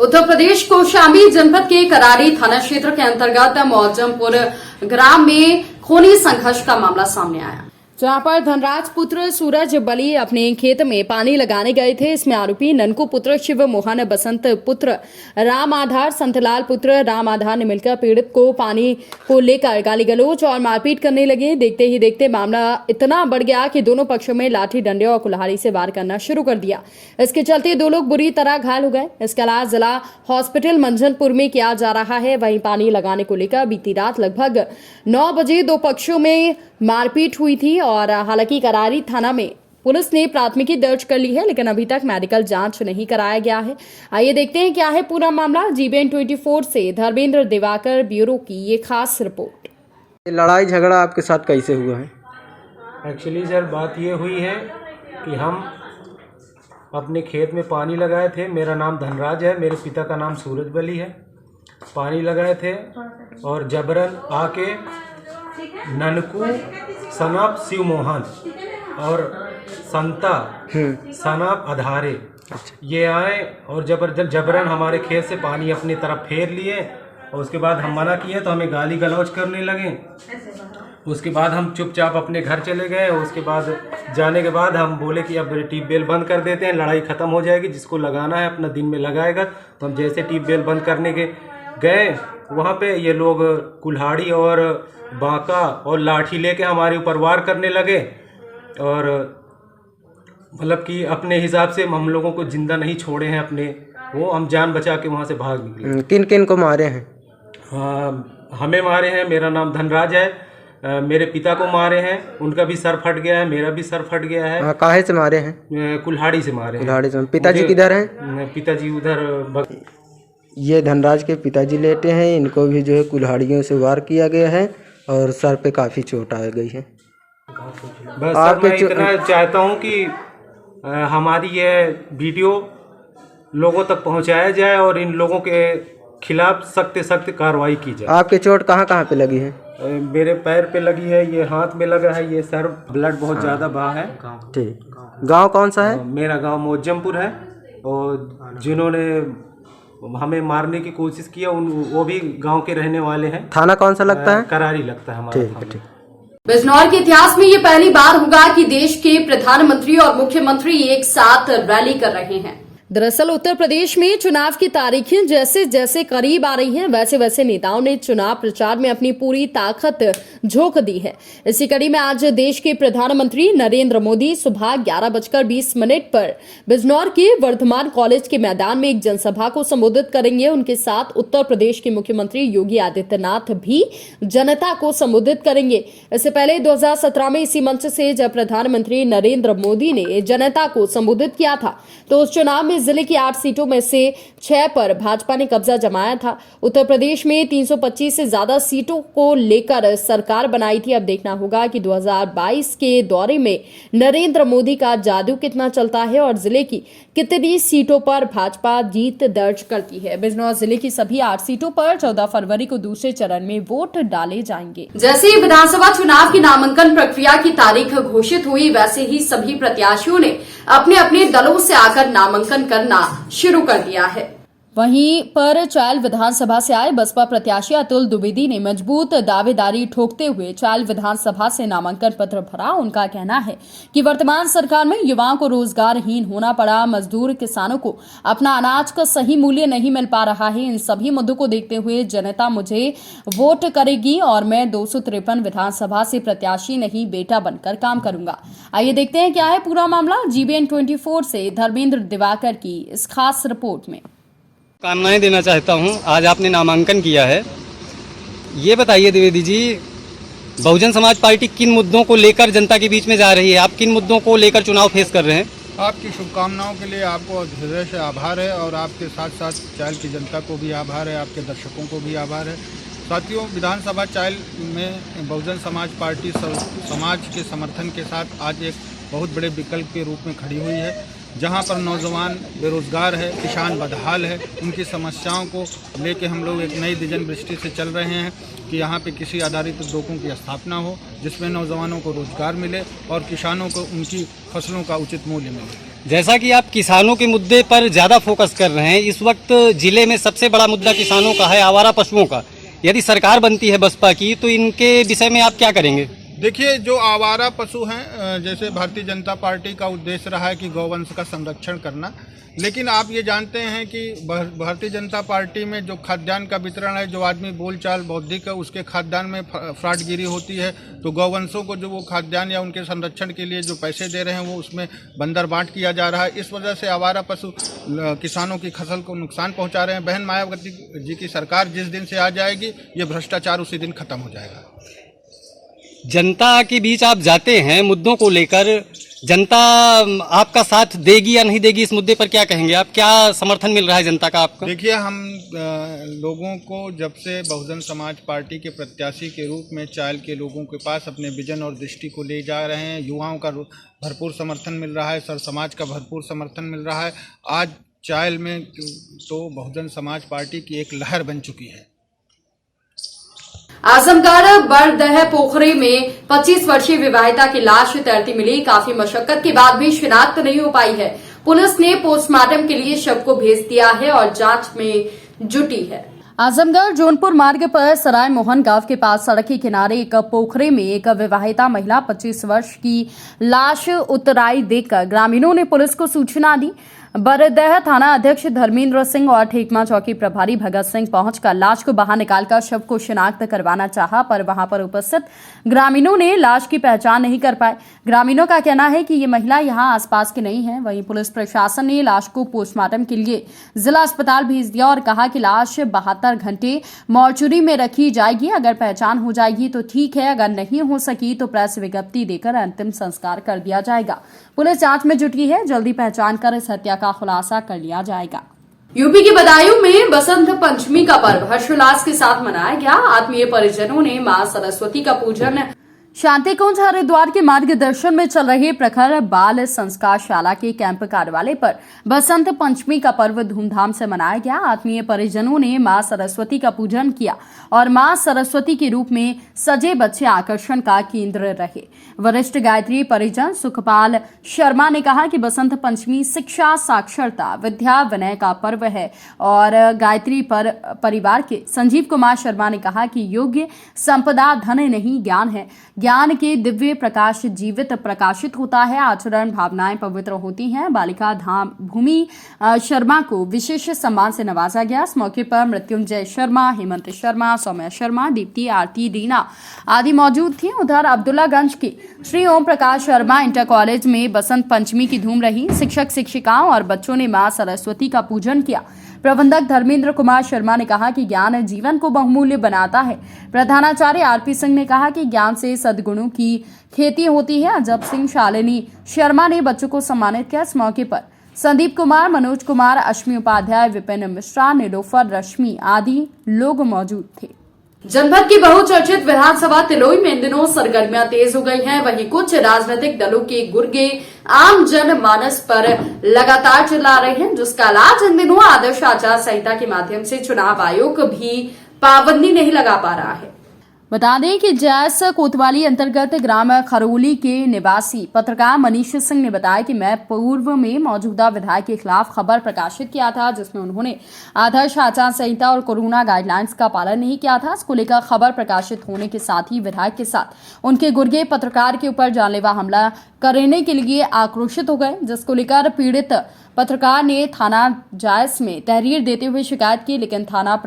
उत्तर प्रदेश कौशाम्बी जनपद के करारी थाना क्षेत्र के अंतर्गत मौजमपुर ग्राम में खूनी संघर्ष का मामला सामने आया, जहां पर धनराज पुत्र सूरज बली अपने खेत में पानी लगाने गए थे। इसमें आरोपी ननकू पुत्र शिव मोहन, बसंत पुत्र राम आधार, संतलाल पुत्र राम आधार ने मिलकर पीड़ित को पानी को लेकर गाली गलौज और मारपीट करने लगे। देखते ही देखते मामला इतना बढ़ गया कि दोनों पक्षों में लाठी डंडे और कुल्हाड़ी से वार करना शुरू कर दिया। इसके चलते दो लोग बुरी तरह घायल हो गए। इसका इलाज जिला हॉस्पिटल मंझनपुर में किया जा रहा है। वहीं पानी लगाने को लेकर बीती रात लगभग 9 बजे दो पक्षों में मारपीट हुई थी और हालांकि करारी थाना में पुलिस ने प्राथमिकी दर्ज कर ली है, लेकिन अभी तक मेडिकल जांच नहीं कराया गया है। आइए देखते हैं क्या है पूरा मामला। जीबीएन 24 से धर्मेंद्र दिवाकर, ब्यूरो की ये खास रिपोर्ट। लड़ाई झगड़ा आपके साथ कैसे हुआ है? एक्चुअली सर बात ये हुई है कि हम अपने खेत में पानी लगाए थे। मेरा नाम धनराज है, मेरे पिता का नाम सूरज बली है। पानी लगाए थे और जबरन आके ननकू सनाब शिव मोहन और संता सनाब आधारे ये आए और जबरन हमारे खेत से पानी अपनी तरफ फेर लिए और उसके बाद हम मना किए तो हमें गाली गलौज करने लगे। उसके बाद हम चुपचाप अपने घर चले गए। उसके बाद जाने के बाद हम बोले कि अब ट्यूबवेल बंद कर देते हैं, लड़ाई ख़त्म हो जाएगी। जिसको लगाना है अपना दिन में लगाएगा। तो हम जैसे ट्यूबवेल बंद करने के गए, वहाँ पे ये लोग कुल्हाड़ी और बांका और लाठी लेके हमारे ऊपर वार करने लगे और मतलब कि अपने हिसाब से हम लोगों को जिंदा नहीं छोड़े हैं अपने, वो हम जान बचा के वहाँ से भाग निकले। किन किन को मारे हैं? हमें मारे हैं, मेरा नाम धनराज है। मेरे पिता को मारे हैं, उनका भी सर फट गया है, मेरा भी सर फट गया है। काहे से मारे हैं? कुल्हाड़ी से मारे हैं। कुल्हाड़ी से। पिताजी किधर हैं? पिताजी उधर। ये धनराज के पिताजी लेटे हैं। इनको भी जो है कुल्हाड़ियों से वार किया गया है और सर पे काफ़ी चोट आ गई है। बस सर मैं इतना चाहता हूँ कि हमारी ये वीडियो लोगों तक पहुँचाया जाए और इन लोगों के खिलाफ सख्त कार्रवाई की जाए। आपके चोट कहाँ कहाँ पे लगी है? मेरे पैर पे लगी है, ये हाथ में लगा है, ये सर ब्लड बहुत ज़्यादा बहा है। ठीक। गांव कौन सा है? मेरा गांव मौजमपुर है और जिन्होंने हमें मारने की कोशिश किया वो भी गांव के रहने वाले हैं। थाना कौन सा लगता है? करारी लगता है हमारा। ठीक। बिजनौर के इतिहास में ये पहली बार होगा कि देश के प्रधानमंत्री और मुख्यमंत्री एक साथ रैली कर रहे हैं। दरअसल उत्तर प्रदेश में चुनाव की तारीखें जैसे जैसे करीब आ रही हैं, वैसे वैसे नेताओं ने चुनाव प्रचार में अपनी पूरी ताकत झोंक दी है। इसी कड़ी में आज देश के प्रधानमंत्री नरेंद्र मोदी सुबह 11:20 पर बिजनौर के वर्धमान कॉलेज के मैदान में एक जनसभा को संबोधित करेंगे। उनके साथ उत्तर प्रदेश के मुख्यमंत्री योगी आदित्यनाथ भी जनता को संबोधित करेंगे। इससे पहले 2017 में इसी मंच से जब प्रधानमंत्री नरेंद्र मोदी ने जनता को संबोधित किया था तो उस चुनाव में जिले की 8 सीटों में से 6 पर भाजपा ने कब्जा जमाया था। उत्तर प्रदेश में 325 से ज्यादा सीटों को लेकर सरकार बनाई थी। अब देखना होगा कि 2022 के दौरे में नरेंद्र मोदी का जादू कितना चलता है और जिले की कितनी सीटों पर भाजपा जीत दर्ज करती है। बिजनौर जिले की सभी 8 सीटों पर 14 फरवरी को दूसरे चरण में वोट डाले जाएंगे। जैसे ही विधानसभा चुनाव की नामांकन प्रक्रिया की तारीख घोषित हुई, वैसे ही सभी प्रत्याशियों ने अपने अपने दलों से आकर नामांकन करना शुरू कर दिया है। वहीं पर चायल विधानसभा से आए बसपा प्रत्याशी अतुल द्विवेदी ने मजबूत दावेदारी ठोकते हुए चायल विधानसभा से नामांकन पत्र भरा। उनका कहना है कि वर्तमान सरकार में युवाओं को रोजगारहीन होना पड़ा, मजदूर किसानों को अपना अनाज का सही मूल्य नहीं मिल पा रहा है। इन सभी मुद्दों को देखते हुए जनता मुझे वोट करेगी और मैं 253 विधानसभा से प्रत्याशी नहीं बेटा बनकर काम करूंगा। आइए देखते हैं क्या है पूरा मामला। जीबीएन 24 से धर्मेंद्र दिवाकर की इस खास रिपोर्ट में। कामनाएं देना चाहता हूं। आज आपने नामांकन किया है, ये बताइए द्विवेदी जी, बहुजन समाज पार्टी किन मुद्दों को लेकर जनता के बीच में जा रही है? आप किन मुद्दों को लेकर चुनाव फेस कर रहे हैं? आपकी शुभकामनाओं के लिए आपको हृदय से आभार है और आपके साथ साथ चायल की जनता को भी आभार है, आपके दर्शकों को भी आभार है। साथियों, विधानसभा चायल में बहुजन समाज पार्टी समाज के समर्थन के साथ आज एक बहुत बड़े विकल्प के रूप में खड़ी हुई है। जहाँ पर नौजवान बेरोज़गार है, किसान बदहाल है, उनकी समस्याओं को लेके हम लोग एक नई विजन दृष्टि से चल रहे हैं कि यहाँ पे कृषि आधारित उद्योगों की स्थापना हो, जिसमें नौजवानों को रोज़गार मिले और किसानों को उनकी फसलों का उचित मूल्य मिले। जैसा कि आप किसानों के मुद्दे पर ज़्यादा फोकस कर रहे हैं, इस वक्त जिले में सबसे बड़ा मुद्दा किसानों का है आवारा पशुओं का। यदि सरकार बनती है बसपा की तो इनके विषय में आप क्या करेंगे? देखिए, जो आवारा पशु हैं, जैसे भारतीय जनता पार्टी का उद्देश्य रहा है कि गौवंश का संरक्षण करना, लेकिन आप ये जानते हैं कि भारतीय जनता पार्टी में जो खाद्यान्न का वितरण है, जो आदमी बोलचाल बौद्धिक है, उसके खाद्यान्न में फ्रॉडगिरी होती है, तो गौवंशों को जो वो खाद्यान्न या उनके संरक्षण के लिए जो पैसे दे रहे हैं वो उसमें बंदरबांट किया जा रहा है। इस वजह से आवारा पशु किसानों की फसल को नुकसान पहुँचा रहे हैं। बहन मायावती जी की सरकार जिस दिन से आ जाएगी, ये भ्रष्टाचार उसी दिन खत्म हो जाएगा। जनता के बीच आप जाते हैं मुद्दों को लेकर, जनता आपका साथ देगी या नहीं देगी, इस मुद्दे पर क्या कहेंगे आप? क्या समर्थन मिल रहा है जनता का आपको? देखिए, हम लोगों को जब से बहुजन समाज पार्टी के प्रत्याशी के रूप में चायल के लोगों के पास अपने विजन और दृष्टि को ले जा रहे हैं, युवाओं का भरपूर समर्थन मिल रहा है, सर समाज का भरपूर समर्थन मिल रहा है। आज चायल में तो बहुजन समाज पार्टी की एक लहर बन चुकी है। आजमगढ़ बड़दह पोखरे में 25 वर्षीय विवाहिता की लाश तैरती मिली। काफी मशक्कत के बाद भी शिनाख्त नहीं हो पाई है। पुलिस ने पोस्टमार्टम के लिए शव को भेज दिया है और जांच में जुटी है। आजमगढ़ जौनपुर मार्ग पर सराय मोहन गांव के पास सड़क के किनारे एक पोखरे में एक विवाहिता महिला 25 वर्ष की लाश उतराई देखकर ग्रामीणों ने पुलिस को सूचना दी। बरदह थाना अध्यक्ष धर्मेंद्र सिंह और ठेकमा चौकी प्रभारी भगत सिंह पहुंचकर लाश को बाहर निकालकर शव को शिनाख्त करवाना चाहा, पर वहां पर उपस्थित ग्रामीणों ने लाश की पहचान नहीं कर पाए। ग्रामीणों का कहना है कि ये महिला यहां आसपास की नहीं है। वहीं पुलिस प्रशासन ने लाश को पोस्टमार्टम के लिए जिला अस्पताल भेज दिया और कहा कि लाश 72 घंटे मॉर्चुरी में रखी जाएगी। अगर पहचान हो जाएगी तो ठीक है, अगर नहीं हो सकी तो प्रेस विज्ञप्ति देकर अंतिम संस्कार कर दिया जाएगा। पुलिस जांच में जुटी है, जल्दी पहचान कर इस हत्या का खुलासा कर लिया जाएगा। यूपी के बदायूं में बसंत पंचमी का पर्व हर्षोल्लास के साथ मनाया गया। आत्मीय परिजनों ने मां सरस्वती का पूजन। शांति कुंज हरिद्वार के मार्गदर्शन में चल रहे प्रखर बाल संस्कार शाला के कैंप कार्यालय पर बसंत पंचमी का पर्व धूमधाम से मनाया गया। आत्मीय परिजनों ने मां सरस्वती का पूजन किया और मां सरस्वती के रूप में सजे बच्चे आकर्षण का केंद्र रहे। वरिष्ठ गायत्री परिजन सुखपाल शर्मा ने कहा कि बसंत पंचमी शिक्षा, साक्षरता, विद्या, विनय का पर्व है और गायत्री परिवार के संजीव कुमार शर्मा ने कहा कि योग्य संपदा धन नहीं ज्ञान है। ज्ञान के दिव्य प्रकाश जीवित प्रकाशित होता है, आचरण भावनाएं पवित्र होती हैं। बालिका धाम भूमि शर्मा को विशेष सम्मान से नवाजा गया। इस मौके पर मृत्युंजय शर्मा, हेमंत शर्मा, सौम्या शर्मा, दीप्ति, आरती, रीना आदि मौजूद थी। उधर अब्दुल्लागंज के श्री ओम प्रकाश शर्मा इंटर कॉलेज में बसंत पंचमी की धूम रही। शिक्षक शिक्षिकाओं और बच्चों ने मां सरस्वती का पूजन किया। प्रबंधक धर्मेंद्र कुमार शर्मा ने कहा कि ज्ञान जीवन को बहुमूल्य बनाता है। प्रधानाचार्य आरपी सिंह ने कहा कि ज्ञान से सद्गुणों की खेती होती है। अजब सिंह, शालिनी शर्मा ने बच्चों को सम्मानित किया। इस मौके पर संदीप कुमार, मनोज कुमार, अश्मी उपाध्याय, विपिन मिश्रा, निलोफर, रश्मि आदि लोग मौजूद थे। जनपद की बहुचर्चित विधानसभा तिलोई में इन दिनों सरगर्मियां तेज हो गई हैं। वहीं कुछ राजनीतिक दलों के गुर्गे आम जन मानस पर लगातार चिल्ला रहे हैं, जिसका इलाज इन दिनों आदर्श आचार संहिता के माध्यम से चुनाव आयोग भी पाबंदी नहीं लगा पा रहा है। बता दें कि जैस कोतवाली अंतर्गत ग्राम खरोली के निवासी पत्रकार मनीष सिंह ने बताया कि मैं पूर्व में मौजूदा विधायक के खिलाफ खबर प्रकाशित किया था, जिसमें उन्होंने आदर्श आचार संहिता और कोरोना गाइडलाइंस का पालन नहीं किया था। इसको लेकर खबर प्रकाशित होने के साथ ही विधायक के साथ उनके गुर्गे पत्रकार के ऊपर जानलेवा हमला करने के लिए आक्रोशित हो गए, जिसको लेकर पीड़ित पत्रकार ने थाना जायस में तहरीर देते हुए शिकायत की, लेकिन थाना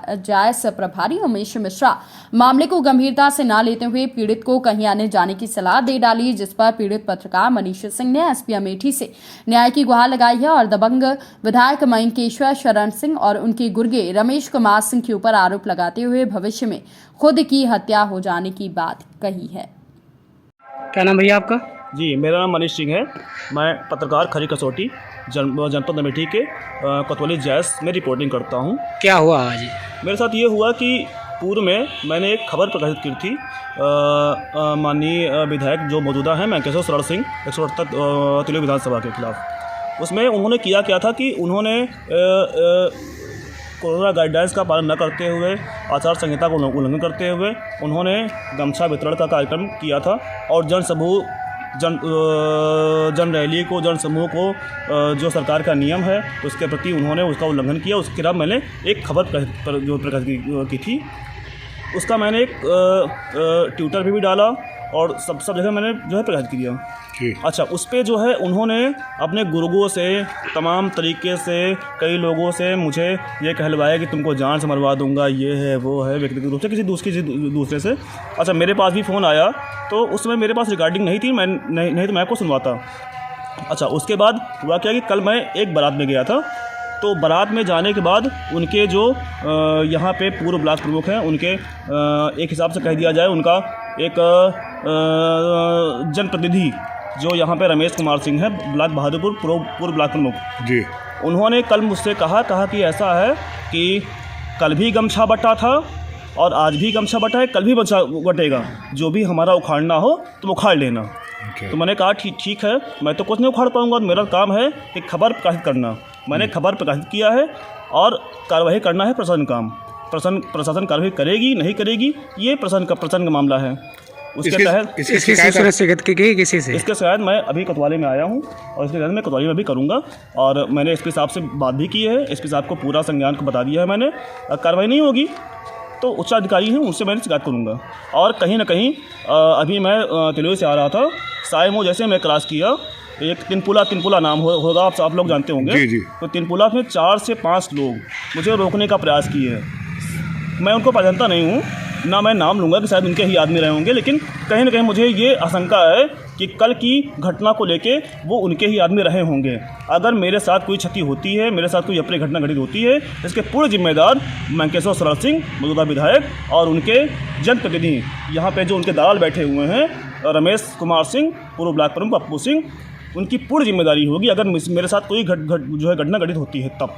जायस प्रभारी उमेश मिश्रा मामले को गंभीरता से न लेते हुए पीड़ित को कहीं आने जाने की सलाह दे डाली, जिस पर पीड़ित पत्रकार मनीष सिंह ने एसपी अमेठी से न्याय की गुहार लगाई है और दबंग विधायक मयंकेश्वर शरण सिंह और उनके गुर्गे रमेश कुमार सिंह के ऊपर आरोप लगाते हुए भविष्य में खुद की हत्या हो जाने की बात कही है। क्या नाम भैया आपका? जी, मेरा नाम मनीष सिंह है। मैं पत्रकार खरी कसौटी जनपद अमेठी के कोतवाली जैस में रिपोर्टिंग करता हूँ। क्या हुआ आज? मेरे साथ ये हुआ कि पूर्व में मैंने एक खबर प्रकाशित की थी माननीय विधायक जो मौजूदा हैं मयंकेश्वर शरण सिंह 178 तिलोई विधानसभा के खिलाफ। उसमें उन्होंने किया क्या था कि उन्होंने कोरोना गाइडलाइंस का पालन न करते हुए, आचार संहिता को उल्लंघन करते हुए उन्होंने गमछा वितरण का कार्यक्रम किया था और जन रैली को, जन समूह को जो सरकार का नियम है उसके प्रति उन्होंने उसका उल्लंघन किया। उसके खिलाफ मैंने एक खबर जो प्रकाशित की थी, उसका मैंने एक ट्विटर पे भी डाला और सब जगह मैंने जो है प्रकाशित किया। अच्छा, उस पर जो है उन्होंने अपने गुर्गों से, तमाम तरीके से, कई लोगों से मुझे ये कहलवाया कि तुमको जान से मरवा दूंगा, ये है वो है, व्यक्तिगत रूप से किसी दूसरे से। अच्छा, मेरे पास भी फ़ोन आया तो उस समय मेरे पास रिकॉर्डिंग नहीं थी, मैं नहीं तो मैं आपको सुनवाता। अच्छा, उसके बाद हुआ क्या कि कल मैं एक बारात में गया था, तो बारात में जाने के बाद उनके जो यहाँ पे पूर्व ब्लॉक प्रमुख हैं, उनके एक हिसाब से कह दिया जाए उनका एक जनप्रतिनिधि जो यहाँ पे रमेश कुमार सिंह है, ब्लॉक बहादुरपुर पूर्व ब्लॉक प्रमुख जी, उन्होंने कल मुझसे कहा कि ऐसा है कि कल भी गमछा बटा था और आज भी गमछा बटा है, कल भी गमछा बटेगा, जो भी हमारा उखाड़ना हो तुम उखाड़ लेना। तो मैंने कहा ठीक है, मैं तो कुछ नहीं उखाड़ पाऊँगा, मेरा काम है कि खबर प्रकाशित करना। मैंने खबर प्रकाशित किया है और कार्रवाई करना है प्रशासन काम। प्रशासन कार्रवाई करेगी नहीं करेगी ये प्रशासन का मामला है। उसके तहत इसकी शिकायत की गई किसी से? इसके शिकायत मैं अभी कोतवाली में आया हूँ और इसके शिकायत मैं कोतवाली में भी करूँगा और मैंने एसपी साहब से बात भी की है। एसपी साहब को पूरा संज्ञान को बता दिया है मैंने। कार्रवाई नहीं होगी तो उच्च अधिकारी हैं उनसे मैंने शिकायत करूँगा। और कहीं ना कहीं अभी मैं तिलोई से आ रहा था, सायमो जैसे मैं क्रॉस किया, एक तिनपुला नाम होगा, आप लोग जानते होंगे जी। तो तिनपुला में 4 से 5 लोग मुझे रोकने का प्रयास किए हैं। मैं उनको पहचानता नहीं हूँ, ना मैं नाम लूँगा कि शायद उनके ही आदमी रहे होंगे, लेकिन कहीं ना कहीं मुझे ये आशंका है कि कल की घटना को लेके वो उनके ही आदमी रहे होंगे। अगर मेरे साथ कोई क्षति होती है, मेरे साथ कोई अप्रिय घटना घटित होती है, इसके पूरे जिम्मेदार मंकेश्वर सरार सिंह मौजूदा विधायक और उनके जनप्रतिनिधि यहाँ पे जो उनके दलाल बैठे हुए हैं, रमेश कुमार सिंह, पूर्व ब्लॉक प्रमुख पप्पू सिंह, उनकी पूरी जिम्मेदारी होगी अगर मेरे साथ कोई घटना घटित होती है तब।